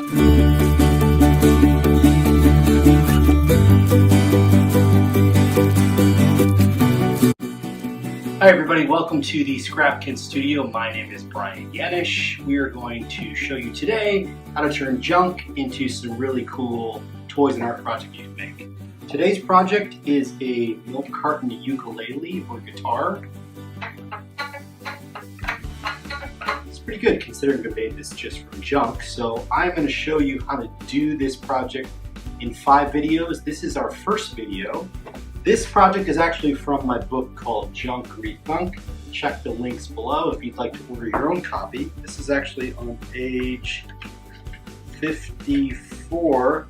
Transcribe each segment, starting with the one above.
Hi everybody, welcome to the ScrapKins studio. My name is Brian Yanish. We are going to show you today how to turn junk into some really cool toys and art project you can make. Today's project is a milk carton ukulele or guitar. It's pretty good considering we made this just from junk. So I'm going to show you how to do this project in 5 videos. This is our first video. This project is actually from my book called Junk Rethunk. Check the links below if you'd like to order your own copy. This is actually on page 54.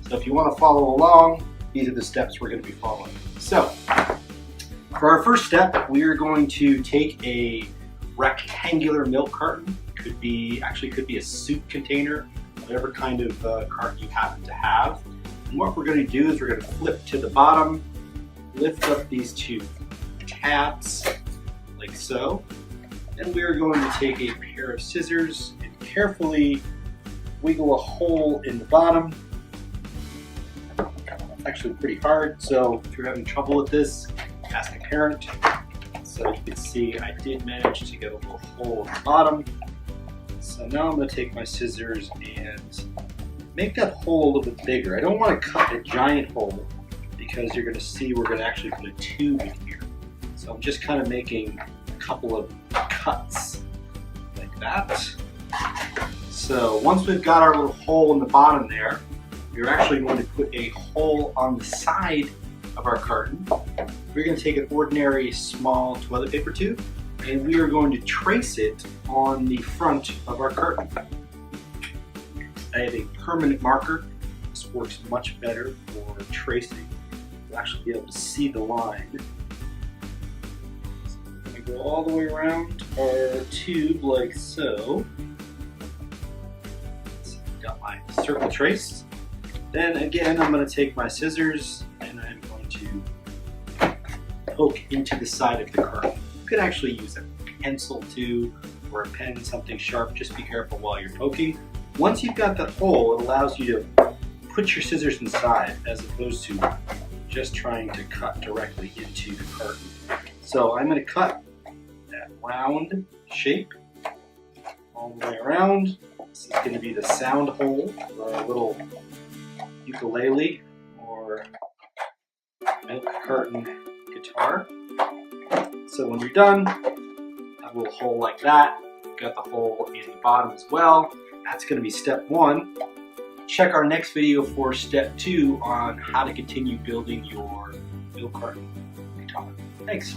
So if you want to follow along, these are the steps we're going to be following. So for our first step, we are going to take a rectangular milk carton. Could be a soup container, whatever kind of carton you happen to have. And what we're going to do is we're going to flip to the bottom, lift up these 2 tabs like so, and we're going to take a pair of scissors and carefully wiggle a hole in the bottom. It's actually pretty hard, so if you're having trouble with this, ask a parent. So you can see I did manage to get a little hole in the bottom. So now I'm going to take my scissors and make that hole a little bit bigger. I don't want to cut a giant hole because you're going to see we're going to actually put a tube in here. So I'm just kind of making a couple of cuts like that. So once we've got our little hole in the bottom there, we're actually going to put a hole on the side of our carton. We're going to take an ordinary small toilet paper tube and we are going to trace it on the front of our carton. I have a permanent marker. This works much better for tracing. You'll actually be able to see the line. So I'm going to go all the way around our tube like so. So I've got my circle traced. Then again, I'm going to take my scissors and I'm going to poke into the side of the carton. You could actually use a pencil too, or a pen, something sharp. Just be careful while you're poking. Once you've got that hole, it allows you to put your scissors inside as opposed to just trying to cut directly into the carton. So I'm going to cut that round shape all the way around. This is going to be the sound hole for our little ukulele or milk carton guitar. So when you're done, a little hole like that. You've got the hole in the bottom as well. That's going to be step 1. Check our next video for step 2 on how to continue building your milk carton guitar. Thanks.